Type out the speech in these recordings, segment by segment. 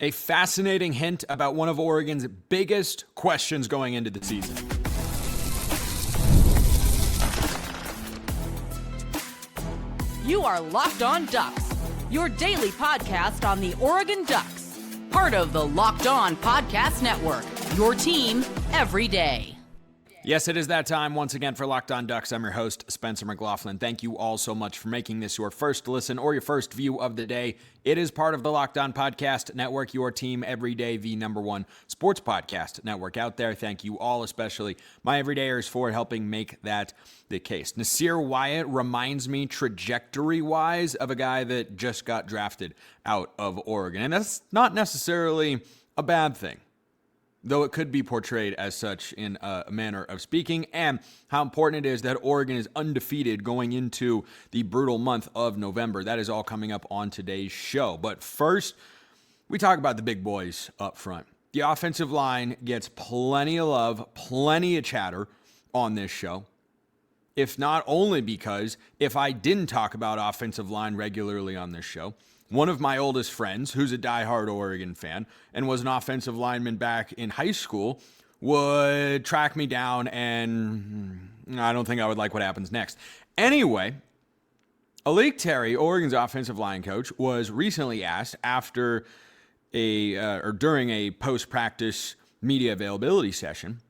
A fascinating hint about one of Oregon's biggest questions going into the season. You are Locked On Ducks, your daily podcast on the Oregon Ducks. Part of the Locked On Podcast Network, your team every day. Yes, it is that time once again for Locked On Ducks. I'm your host, Spencer McLaughlin. Thank you all so much for making this your first listen or your first view of the day. It is part of the Locked On Podcast Network, your team every day, the number one sports podcast network out there. Thank you all, especially my everydayers, for helping make that the case. Nasir Wyatt reminds me trajectory-wise of a guy that just got drafted out of Oregon, and that's not necessarily a bad thing, though it could be portrayed as such in a manner of speaking, and how important it is that Oregon is undefeated going into the brutal month of November. That is all coming up on today's show. But first, we talk about the big boys up front. The offensive line gets plenty of love, plenty of chatter on this show. If not only because if I didn't talk about offensive line regularly on this show, one of my oldest friends, who's a diehard Oregon fan and was an offensive lineman back in high school, would track me down, and I don't think I would like what happens next. Anyway, Alik Terry, Oregon's offensive line coach, was recently asked after during a post-practice media availability session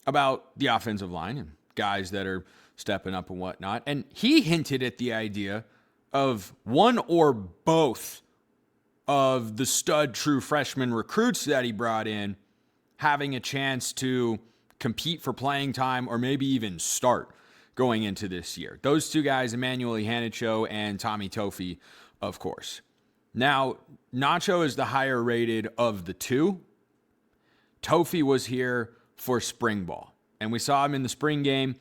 about the offensive line and guys that are stepping up and whatnot, and he hinted at the idea of one or both of the stud true freshman recruits that he brought in having a chance to compete for playing time or maybe even start going into this year. Those two guys, Emmanuel Ihanicho and Tommy Tofi, of course. Now, Nacho is the higher rated of the two. Tofi was here for spring ball, and we saw him in the spring game.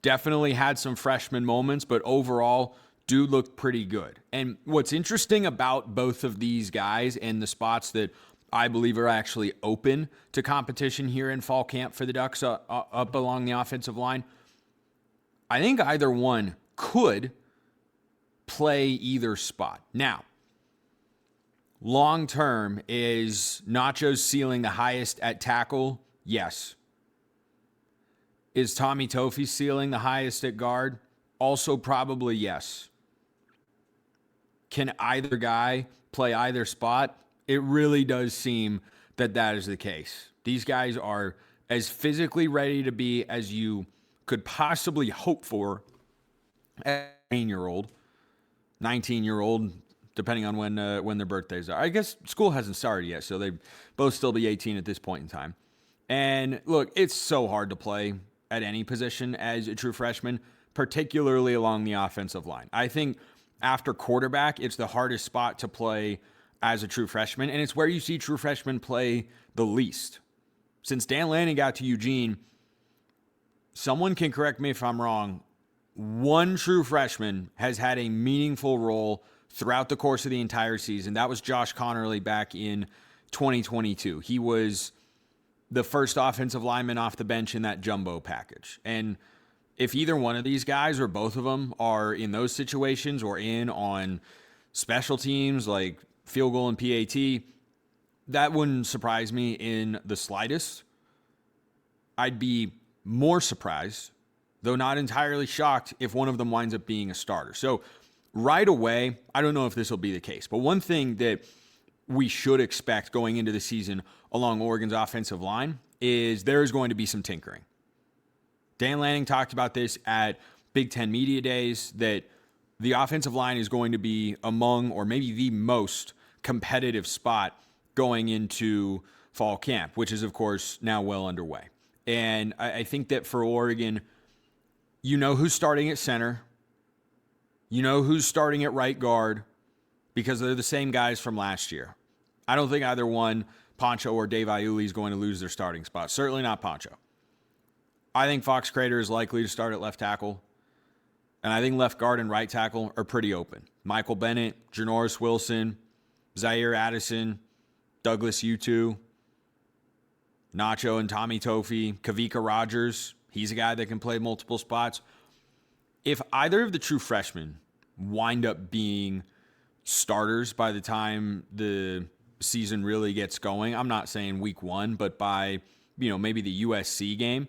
Definitely had some freshman moments, but overall do look pretty good. And what's interesting about both of these guys and the spots that I believe are actually open to competition here in fall camp for the Ducks up along the offensive line, I think either one could play either spot. Now, long term, is Nacho's ceiling the highest at tackle? Yes. Is Tommy Tofi's ceiling the highest at guard? Also probably yes. Can either guy play either spot? It really does seem that that is the case. These guys are as physically ready to be as you could possibly hope for as a 18-year-old, 19-year-old, depending on when their birthdays are. I guess school hasn't started yet, so they both still be 18 at this point in time. And look, it's so hard to play at any position as a true freshman, particularly along the offensive line. I think after quarterback, it's the hardest spot to play as a true freshman, and it's where you see true freshmen play the least. Since Dan Lanning got to Eugene, someone can correct me if I'm wrong, one true freshman has had a meaningful role throughout the course of the entire season. That was Josh Connerly back in 2022. He was the first offensive lineman off the bench in that jumbo package. And if either one of these guys or both of them are in those situations or in on special teams like field goal and PAT, that wouldn't surprise me in the slightest. I'd be more surprised, though not entirely shocked, if one of them winds up being a starter. So right away, I don't know if this will be the case, but one thing that we should expect going into the season along Oregon's offensive line is there is going to be some tinkering. Dan Lanning talked about this at Big Ten Media Days, that the offensive line is going to be among, or maybe the most competitive spot going into fall camp, which is, of course, now well underway. And I think that for Oregon, you know who's starting at center. You know who's starting at right guard because they're the same guys from last year. I don't think either one, Poncho or Dave Iuli, is going to lose their starting spot. Certainly not Poncho. I think Fox Crater is likely to start at left tackle. And I think left guard and right tackle are pretty open. Michael Bennett, Janoris Wilson, Zaire Addison, Douglas Utu, Nacho and Tommy Tofi, Kavika Rogers. He's a guy that can play multiple spots. If either of the true freshmen wind up being starters by the time the season really gets going, I'm not saying week 1, but by, maybe the USC game,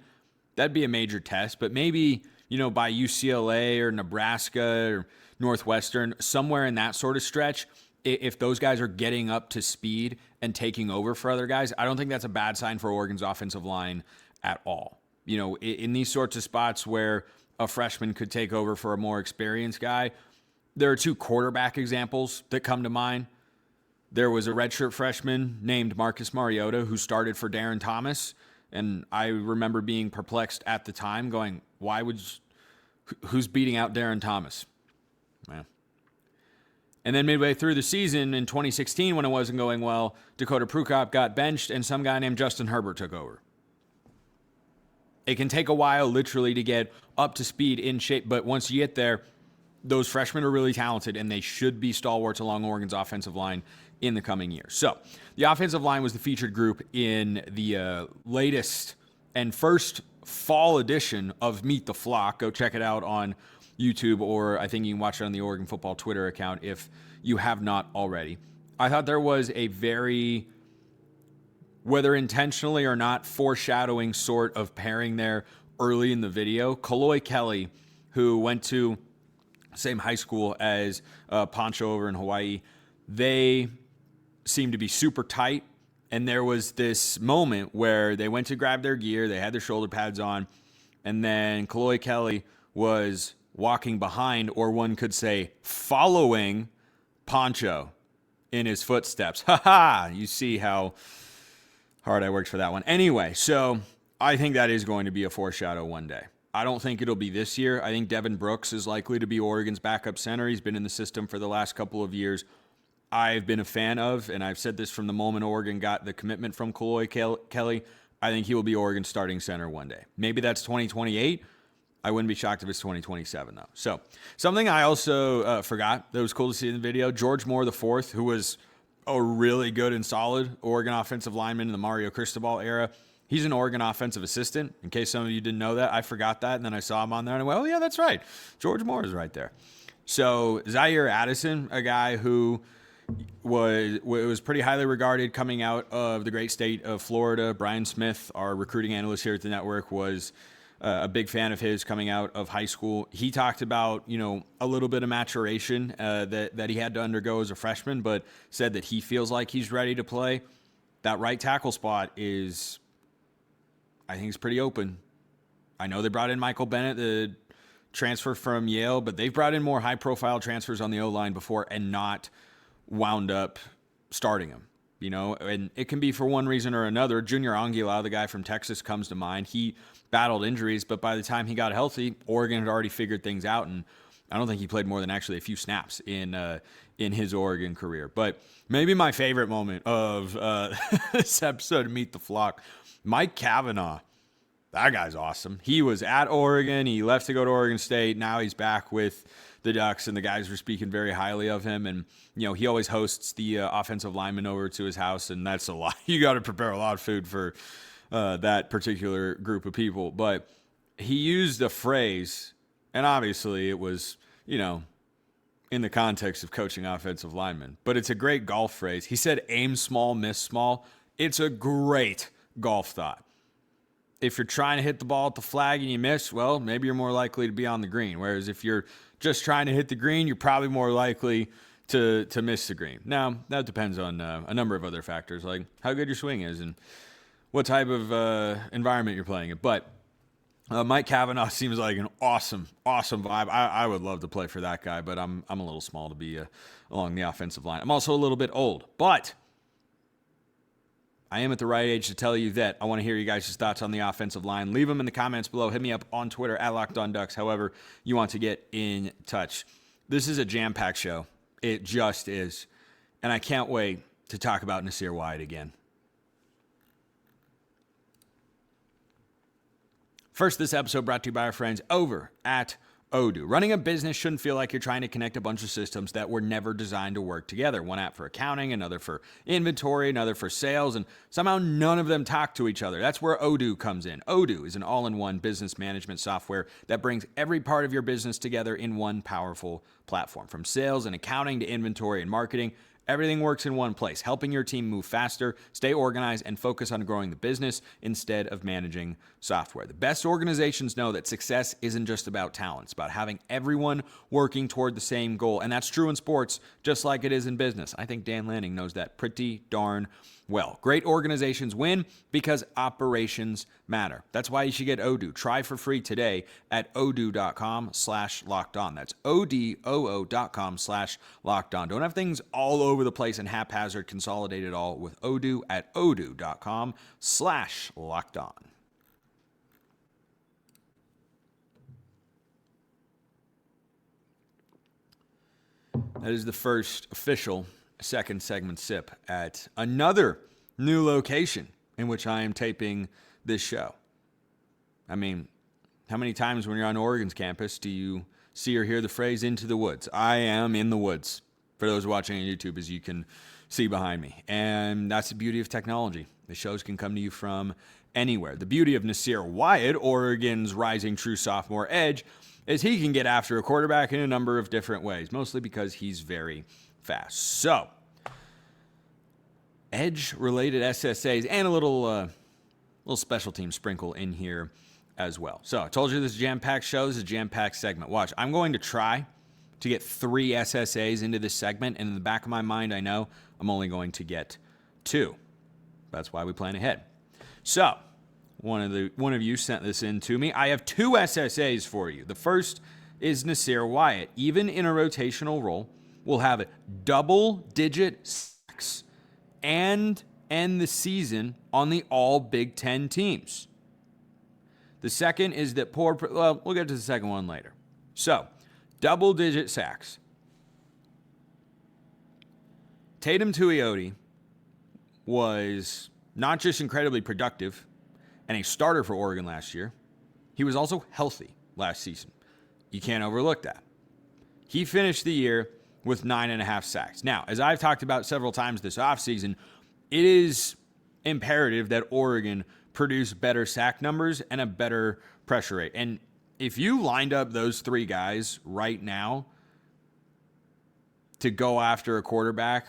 that'd be a major test. But maybe, by UCLA or Nebraska or Northwestern, somewhere in that sort of stretch, if those guys are getting up to speed and taking over for other guys, I don't think that's a bad sign for Oregon's offensive line at all. In these sorts of spots where a freshman could take over for a more experienced guy, there are 2 quarterback examples that come to mind. There was a redshirt freshman named Marcus Mariota who started for Darren Thomas, and I remember being perplexed at the time, going, who's beating out Darren Thomas? Man. And then midway through the season in 2016, when it wasn't going well, Dakota Prukop got benched and some guy named Justin Herbert took over. It can take a while literally to get up to speed, in shape, but once you get there, those freshmen are really talented and they should be stalwarts along Oregon's offensive line in the coming years. So the offensive line was the featured group in the latest and first fall edition of Meet the Flock. Go check it out on YouTube, or I think you can watch it on the Oregon football Twitter account if you have not already. I thought there was a very, whether intentionally or not, foreshadowing sort of pairing there early in the video. Kaloy Kelly, who went to same high school as Poncho over in Hawaii, they seemed to be super tight. And there was this moment where they went to grab their gear, they had their shoulder pads on, and then Kaloy Kelly was walking behind, or one could say following, Poncho in his footsteps. You see how hard I worked for that one. Anyway, so I think that is going to be a foreshadow one day. I don't think it'll be this year. I think Devin Brooks is likely to be Oregon's backup center. He's been in the system for the last couple of years. I've been a fan of, and I've said this from the moment Oregon got the commitment from Kaloy Kelly, I think he will be Oregon's starting center one day. Maybe that's 2028. I wouldn't be shocked if it's 2027, though. So something I also forgot that was cool to see in the video, George Moore IV, who was a really good and solid Oregon offensive lineman in the Mario Cristobal era. He's an Oregon offensive assistant. In case some of you didn't know that, I forgot that, and then I saw him on there, and I went, oh, yeah, that's right. George Moore is right there. So Zaire Addison, a guy who was pretty highly regarded coming out of the great state of Florida. Brian Smith, our recruiting analyst here at the network, was a big fan of his coming out of high school. He talked about, a little bit of maturation that he had to undergo as a freshman, but said that he feels like he's ready to play. That right tackle spot is, I think, is pretty open. I know they brought in Michael Bennett, the transfer from Yale, but they've brought in more high-profile transfers on the O-line before and not wound up starting him. And it can be for one reason or another. Junior Anguila, the guy from Texas, comes to mind. He battled injuries, but by the time he got healthy, Oregon had already figured things out, and I don't think he played more than actually a few snaps in his Oregon career. But maybe my favorite moment of this episode of Meet the Flock, Mike Cavanaugh. That guy's awesome. He was at Oregon. He left to go to Oregon State. Now he's back with the Ducks, and the guys were speaking very highly of him. And, he always hosts the offensive lineman over to his house, and that's a lot. You got to prepare a lot of food for that particular group of people. But he used a phrase, and obviously it was, in the context of coaching offensive linemen, but it's a great golf phrase. He said, aim small, miss small. It's a great golf thought. If you're trying to hit the ball at the flag and you miss, well, maybe you're more likely to be on the green. Whereas if you're just trying to hit the green, you're probably more likely to miss the green. Now, that depends on a number of other factors, like how good your swing is and what type of environment you're playing in. But Mike Cavanaugh seems like an awesome vibe. I would love to play for that guy, but I'm a little small to be along the offensive line. I'm also a little bit old, but I am at the right age to tell you that. I want to hear you guys' thoughts on the offensive line. Leave them in the comments below. Hit me up on Twitter at LockedOnDucks, however you want to get in touch. This is a jam-packed show. It just is. And I can't wait to talk about Nasir Wyatt again. First, this episode brought to you by our friends over at Odoo. Running a business shouldn't feel like you're trying to connect a bunch of systems that were never designed to work together. One app for accounting, another for inventory, another for sales, and somehow none of them talk to each other. That's where Odoo comes in. Odoo is an all-in-one business management software that brings every part of your business together in one powerful platform. From sales and accounting to inventory and marketing, Everything works in one place, helping your team move faster, stay organized, and focus on growing the business instead of managing software. The best organizations know that success isn't just about talent. It's about having everyone working toward the same goal. And that's true in sports, just like it is in business. I think Dan Lanning knows that pretty darn well. Great organizations win because operations matter. That's why you should get Odoo. Try for free today at odoo.com/lockedon. That's odoo.com/lockedon. Don't have things all over the place and haphazard. Consolidate it all with Odoo at odoo.com/lockedon. That is the first official second segment sip at another new location in which I am taping this show. I mean, how many times when you're on Oregon's campus do you see or hear the phrase "into the woods"? I am in the woods. For those watching on YouTube, as you can see behind me. And that's the beauty of technology. The shows can come to you from anywhere. The beauty of Nasir Wyatt, Oregon's rising true sophomore edge, is he can get after a quarterback in a number of different ways, mostly because he's very fast. So, edge-related SSAs and a little special team sprinkle in here as well. So, I told you this is a jam-packed show. This is a jam-packed segment. Watch, I'm going to try to get 3 SSAs into this segment, and in the back of my mind, I know I'm only going to get 2. That's why we plan ahead. So, one of you sent this in to me. I have 2 SSAs for you. The first is Nasir Wyatt. Even in a rotational role, will have double-digit sacks and end the season on the all Big Ten teams. The second is that we'll get to the second one later. So, double-digit sacks. Tatum Tuioti was not just incredibly productive and a starter for Oregon last year, he was also healthy last season. You can't overlook that. He finished the year with 9.5 sacks. Now, as I've talked about several times this offseason, it is imperative that Oregon produce better sack numbers and a better pressure rate. And if you lined up those 3 guys right now to go after a quarterback,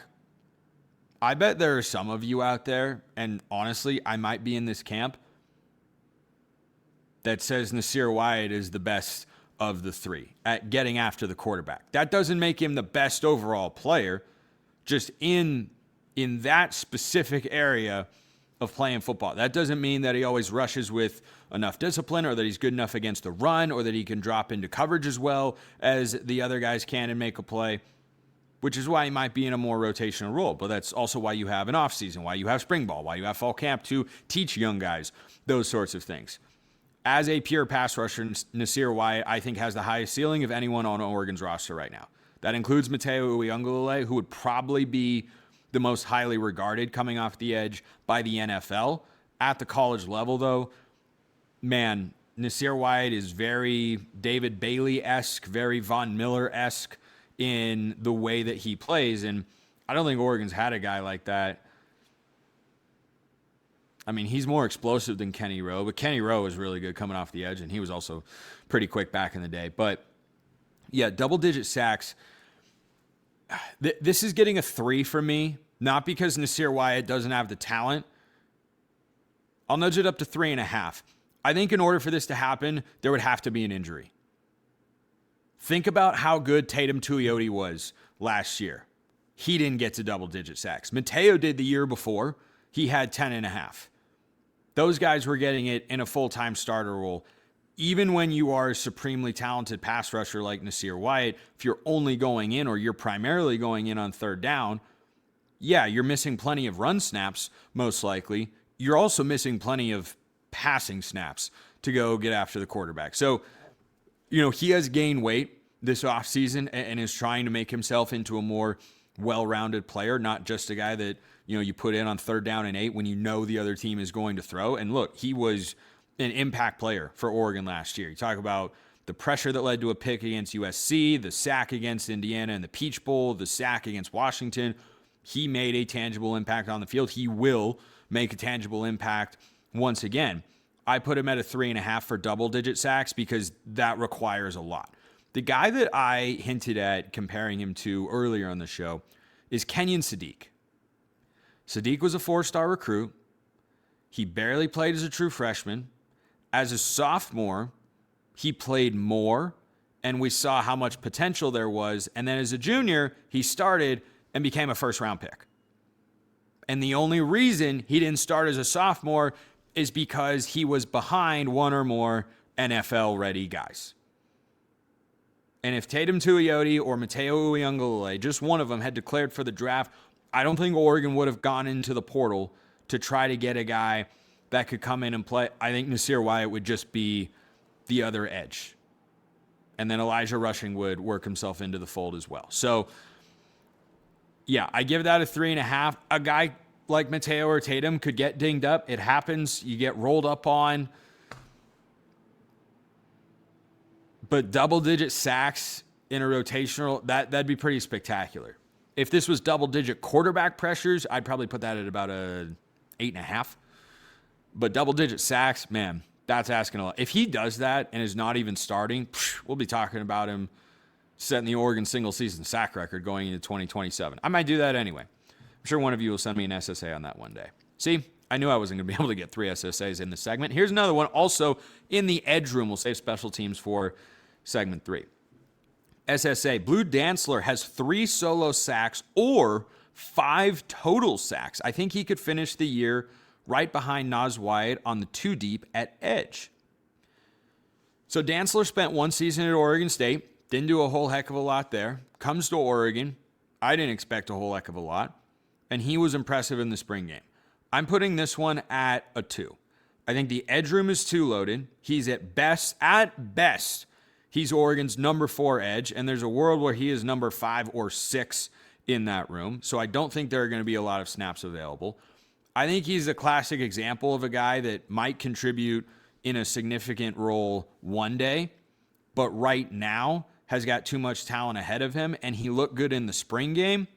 I bet there are some of you out there, and honestly, I might be in this camp, that says Nasir Wyatt is the best of the 3 at getting after the quarterback. That doesn't make him the best overall player, just in that specific area of playing football. That doesn't mean that he always rushes with enough discipline, or that he's good enough against the run, or that he can drop into coverage as well as the other guys can and make a play, which is why he might be in a more rotational role. But that's also why you have an offseason, why you have spring ball, why you have fall camp to teach young guys those sorts of things. As a pure pass rusher, Nasir Wyatt, I think, has the highest ceiling of anyone on Oregon's roster right now. That includes Mateo Uiagalelei, who would probably be the most highly regarded coming off the edge by the NFL. At the college level, though, man, Nasir Wyatt is very David Bailey-esque, very Von Miller-esque in the way that he plays. And I don't think Oregon's had a guy like that. I mean, he's more explosive than Kenny Rowe, but Kenny Rowe was really good coming off the edge, and he was also pretty quick back in the day. But, yeah, double-digit sacks. This is getting a 3 for me, not because Nasir Wyatt doesn't have the talent. I'll nudge it up to 3.5. I think in order for this to happen, there would have to be an injury. Think about how good Tatum Tuioti was last year. He didn't get to double-digit sacks. Mateo did the year before. He had 10.5. Those guys were getting it in a full-time starter role. Even when you are a supremely talented pass rusher like Nasir Wyatt, if you're only going in, or you're primarily going in on third down, yeah, you're missing plenty of run snaps, most likely. You're also missing plenty of passing snaps to go get after the quarterback. So, he has gained weight this offseason and is trying to make himself into a more well-rounded player, not just a guy that, you put in on third down and 8 when the other team is going to throw. And look, he was an impact player for Oregon last year. You talk about the pressure that led to a pick against USC, the sack against Indiana in the Peach Bowl, the sack against Washington. He made a tangible impact on the field. He will make a tangible impact once again. I put him at a 3.5 for double-digit sacks because that requires a lot. The guy that I hinted at comparing him to earlier on the show is Kenyon Sadiq. Sadiq was a 4-star recruit. He barely played as a true freshman. As a sophomore, he played more, and we saw how much potential there was. And then as a junior, he started and became a first-round pick. And the only reason he didn't start as a sophomore is because he was behind one or more NFL-ready guys. And if Tatum Tuioti or Mateo Uiagalelei, just one of them, had declared for the draft, I don't think Oregon would have gone into the portal to try to get a guy that could come in and play. I think Nasir Wyatt would just be the other edge. And then Elijah Rushing would work himself into the fold as well. So, yeah, I give that a 3.5. A guy like Mateo or Tatum could get dinged up. It happens. You get rolled up on. But double-digit sacks in a rotational, that'd be pretty spectacular. If this was double-digit quarterback pressures, I'd probably put that at about a 8.5. But double-digit sacks, man, that's asking a lot. If he does that and is not even starting, we'll be talking about him setting the Oregon single-season sack record going into 2027. I might do that anyway. I'm sure one of you will send me an SSA on that one day. See, I knew I wasn't going to be able to get 3 SSAs in this segment. Here's another one also in the edge room. We'll save special teams for segment 3. SSA, Blue Dantzler has 3 solo sacks or 5 total sacks. I think he could finish the year right behind Nas Wyatt on the 2 deep at edge. So Dantzler spent 1 season at Oregon State, didn't do a whole heck of a lot there, comes to Oregon. I didn't expect a whole heck of a lot, and he was impressive in the spring game. I'm putting this one at a 2. I think the edge room is too loaded. He's at best, he's Oregon's number 4 edge, and there's a world where he is number 5 or 6 in that room. So I don't think there are going to be a lot of snaps available. I think he's a classic example of a guy that might contribute in a significant role one day, but right now has got too much talent ahead of him, and he looked good in the spring game.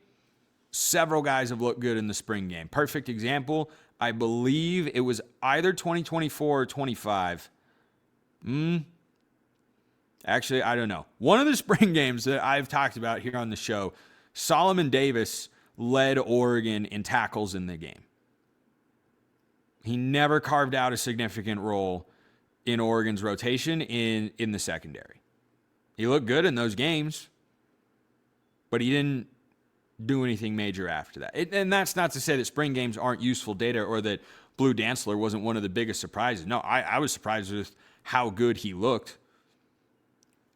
Several guys have looked good in the spring game. Perfect example, I believe it was either 2024 or 25. Actually, I don't know. One of the spring games that I've talked about here on the show, Solomon Davis led Oregon in tackles in the game. He never carved out a significant role in Oregon's rotation in the secondary. He looked good in those games, but he didn't do anything major after that. And that's not to say that spring games aren't useful data or that Blue Dantzler wasn't one of the biggest surprises. No, I was surprised with how good he looked.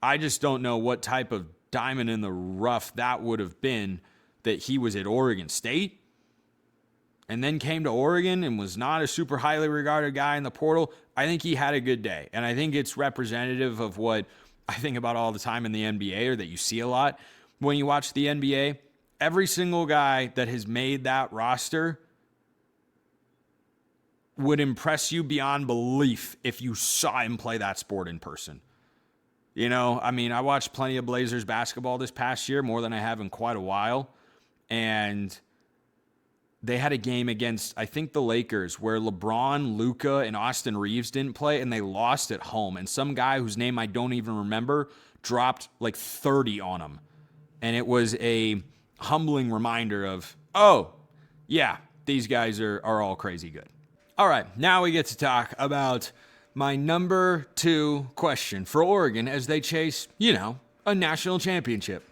I just don't know what type of diamond in the rough that would have been that he was at Oregon State and then came to Oregon and was not a super highly regarded guy in the portal. I think he had a good day, and I think it's representative of what I think about all the time in the NBA, or that you see a lot when you watch the NBA. Every single guy that has made that roster would impress you beyond belief if you saw him play that sport in person. You know, I mean, I watched plenty of Blazers basketball this past year, more than I have in quite a while. And they had a game against, I think, the Lakers, where LeBron, Luka, and Austin Reeves didn't play, and they lost at home. And some guy whose name I don't even remember dropped like 30 on them. And it was a humbling reminder of, oh, yeah, these guys are all crazy good. All right, now we get to talk about my number 2 question for Oregon as they chase, a national championship.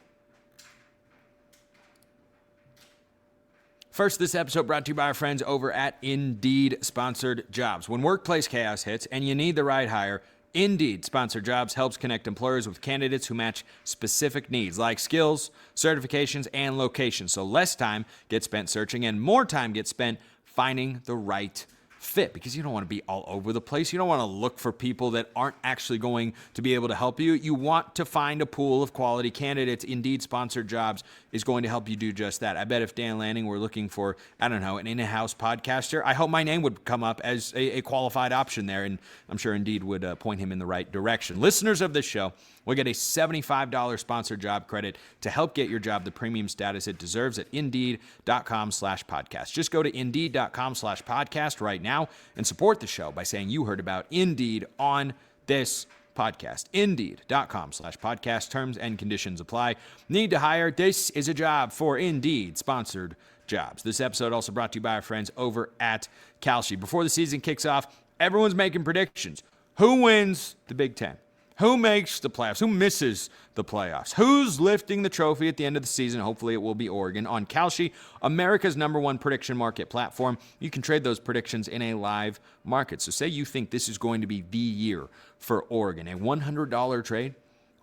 First, this episode brought to you by our friends over at Indeed Sponsored Jobs. When workplace chaos hits and you need the right hire, Indeed Sponsored Jobs helps connect employers with candidates who match specific needs like skills, certifications, and locations. So less time gets spent searching and more time gets spent finding the right fit, because you don't want to be all over the place. You don't want to look for people that aren't actually going to be able to help you. You want to find a pool of quality candidates. Indeed Sponsored Jobs is going to help you do just that. I bet if Dan Lanning were looking for, an in-house podcaster, I hope my name would come up as a qualified option there, and I'm sure Indeed would point him in the right direction. Listeners of this show will get a $75 sponsored job credit to help get your job the premium status it deserves at Indeed.com/podcast. Just go to Indeed.com/podcast right now and support the show by saying you heard about Indeed on this podcast. Indeed.com/podcast. Terms and conditions apply. Need to hire? This is a job for Indeed sponsored jobs. This episode also brought to you by our friends over at Kalshi. Before the season kicks off, everyone's making predictions. Who wins the Big Ten? Who makes the playoffs? Who misses the playoffs? Who's lifting the trophy at the end of the season? Hopefully it will be Oregon. On Kalshi, America's #1 prediction market platform, you can trade those predictions in a live market. So say you think this is going to be the year for Oregon. A $100 trade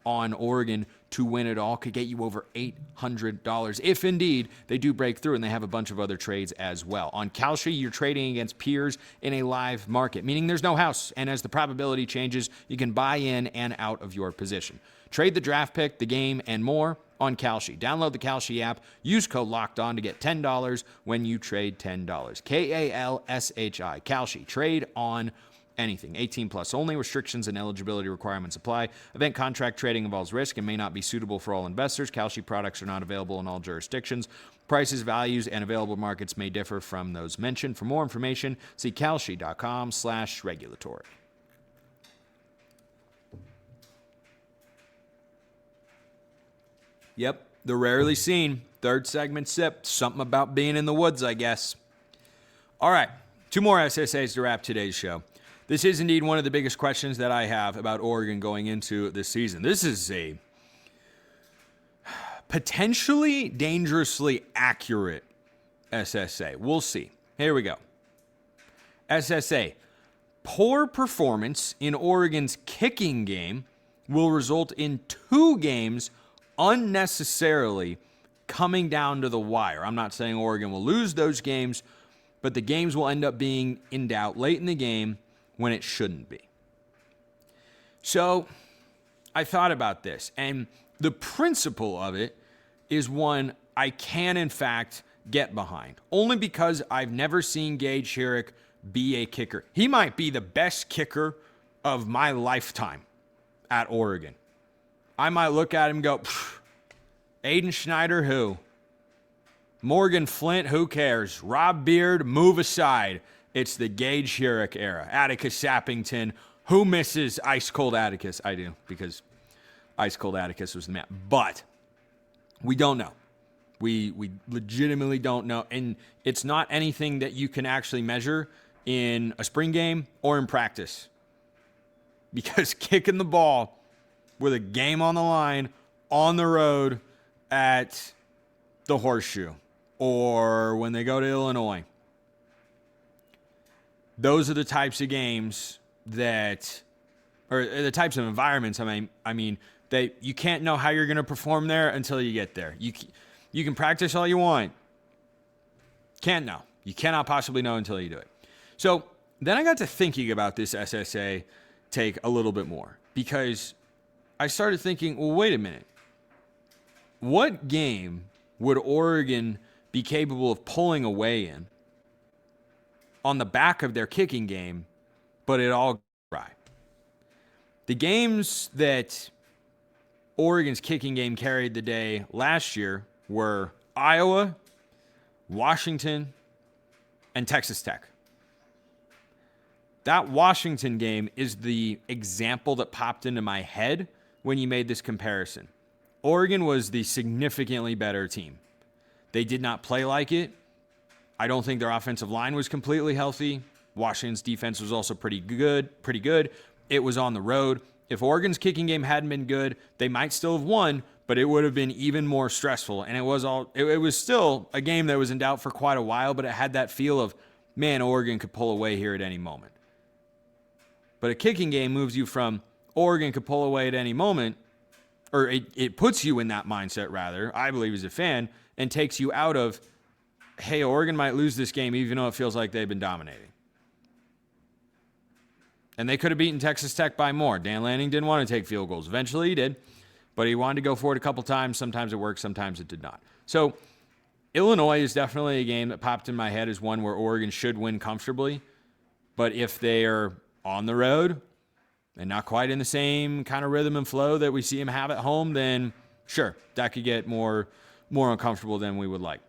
on Oregon to win it all could get you over $800 if indeed they do break through, and they have a bunch of other trades as well. On Kalshi, you're trading against peers in a live market, meaning there's no house, and as the probability changes, you can buy in and out of your position. Trade the draft pick, the game, and more on Kalshi. Download the Kalshi app. Use code LOCKEDON to get $10 when you trade $10. Kalshi. Kalshi. Trade on anything. 18 plus only. Restrictions and eligibility requirements apply. Event contract trading involves risk and may not be suitable for all investors. Kalshi products are not available in all jurisdictions. Prices, values, and available markets may differ from those mentioned. For more information, see kalshi.com/regulatory. Yep, the rarely seen third segment sip. Something about being in the woods, I guess. All right, 2 more SSAs to wrap today's show. This is indeed one of the biggest questions that I have about Oregon going into this season. This is a potentially dangerously accurate SSA. We'll see. Here we go. SSA. Poor performance in Oregon's kicking game will result in 2 games unnecessarily coming down to the wire. I'm not saying Oregon will lose those games, but the games will end up being in doubt late in the game when it shouldn't be. So I thought about this, and the principle of it is one I can, in fact, get behind, only because I've never seen Gage Herrick be a kicker. He might be the best kicker of my lifetime at Oregon. I might look at him and go, Aiden Schneider, who? Morgan Flint, who cares? Rob Beard, move aside. It's the Gage Herrick era. Atticus Sappington. Who misses Ice Cold Atticus? I do, because Ice Cold Atticus was the man. But we don't know. We legitimately don't know. And it's not anything that you can actually measure in a spring game or in practice. Because kicking the ball with a game on the line on the road at the Horseshoe or when they go to Illinois, those are the types of games that, or the types of environments, I mean, that you can't know how you're going to perform there until you get there. You can practice all you want. Can't know. You cannot possibly know until you do it. So then I got to thinking about this SSA take a little bit more, because I started thinking, well, wait a minute. What game would Oregon be capable of pulling away in on the back of their kicking game, but it all dry? The games that Oregon's kicking game carried the day last year were Iowa, Washington, and Texas Tech. That Washington game is the example that popped into my head when you made this comparison. Oregon was the significantly better team. They did not play like it. I don't think their offensive line was completely healthy. Washington's defense was also pretty good. It was on the road. If Oregon's kicking game hadn't been good, they might still have won, but it would have been even more stressful. And it was still a game that was in doubt for quite a while, but it had that feel of, man, Oregon could pull away here at any moment. But a kicking game moves you from Oregon could pull away at any moment, or it puts you in that mindset, rather, I believe, as a fan, and takes you out of, hey, Oregon might lose this game even though it feels like they've been dominating. And they could have beaten Texas Tech by more. Dan Lanning didn't want to take field goals. Eventually he did, but he wanted to go for it a couple times. Sometimes it worked, sometimes it did not. So Illinois is definitely a game that popped in my head as one where Oregon should win comfortably. But if they are on the road and not quite in the same kind of rhythm and flow that we see them have at home, then sure, that could get more uncomfortable than we would like.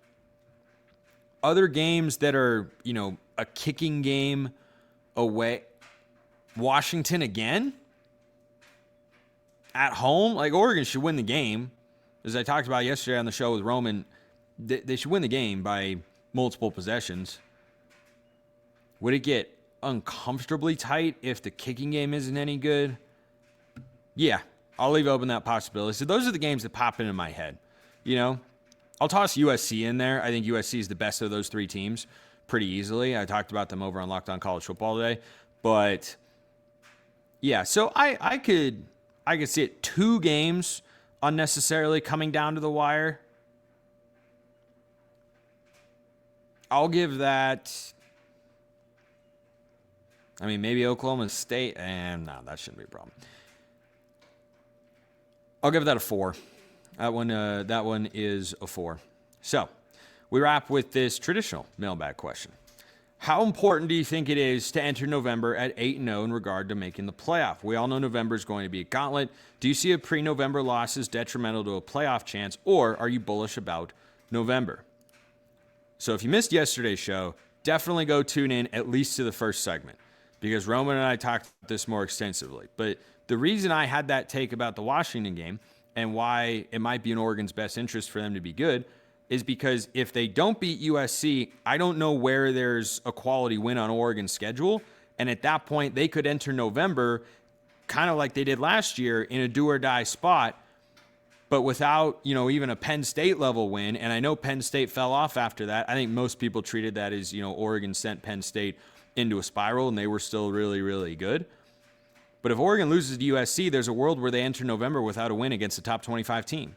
Other games that are, a kicking game away, Washington again? at home, like Oregon should win the game. As I talked about yesterday on the show with Roman, they should win the game by multiple possessions. Would it get uncomfortably tight if the kicking game isn't any good? Yeah, I'll leave open that possibility. So those are the games that pop into my head. You know, I'll toss USC in there. I think USC is the best of those three teams pretty easily. I talked about them over on Locked On College Football today. But, yeah, so I could see it 2 games unnecessarily coming down to the wire. I'll give that, I mean, maybe Oklahoma State, and no, that shouldn't be a problem. I'll give that a 4. That one is a 4. So, we wrap with this traditional mailbag question. How important do you think it is to enter November at 8-0 in regard to making the playoff? We all know November is going to be a gauntlet. Do you see a pre-November loss as detrimental to a playoff chance, or are you bullish about November? So if you missed yesterday's show, definitely go tune in at least to the first segment, because Roman and I talked about this more extensively. But the reason I had that take about the Washington game and why it might be in Oregon's best interest for them to be good is because if they don't beat USC, I don't know where there's a quality win on Oregon's schedule. And at that point, they could enter November kind of like they did last year in a do-or-die spot, but without, even a Penn State level win. And I know Penn State fell off after that. I think most people treated that as, Oregon sent Penn State into a spiral, and they were still really, really good. But if Oregon loses to USC, there's a world where they enter November without a win against a top 25 team.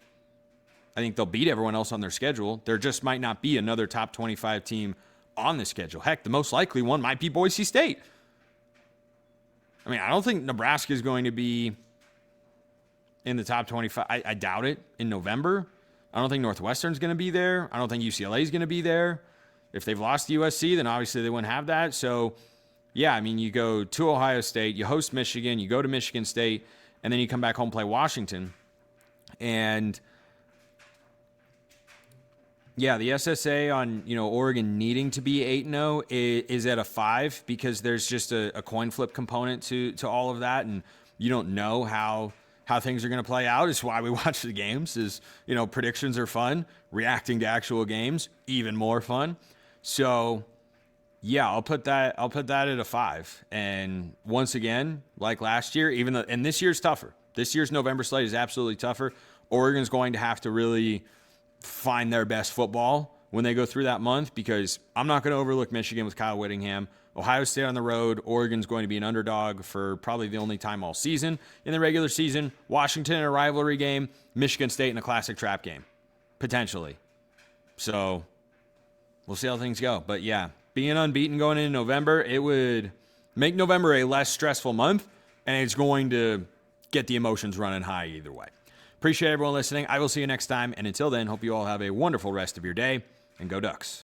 I think they'll beat everyone else on their schedule. There just might not be another top 25 team on the schedule. Heck, the most likely one might be Boise State. I mean, I don't think Nebraska is going to be in the top 25. I doubt it in November. I don't think Northwestern's going to be there. I don't think UCLA is going to be there. If they've lost to USC, then obviously they wouldn't have that. So, yeah, I mean, you go to Ohio State, you host Michigan, you go to Michigan State, and then you come back home and play Washington. And yeah, the SSA on, Oregon needing to be 8-0 is at a 5 because there's just a coin flip component to all of that, and you don't know how things are going to play out. It's why we watch the games. Predictions are fun. Reacting to actual games, even more fun. So, yeah, I'll put that at a 5. And once again, like last year, and this year's tougher. This year's November slate is absolutely tougher. Oregon's going to have to really find their best football when they go through that month, because I'm not going to overlook Michigan with Kyle Whittingham. Ohio State on the road. Oregon's going to be an underdog for probably the only time all season in the regular season. Washington in a rivalry game. Michigan State in a classic trap game, potentially. So we'll see how things go. But yeah, being unbeaten going into November, it would make November a less stressful month, and it's going to get the emotions running high either way. Appreciate everyone listening. I will see you next time. And until then, hope you all have a wonderful rest of your day, and go Ducks.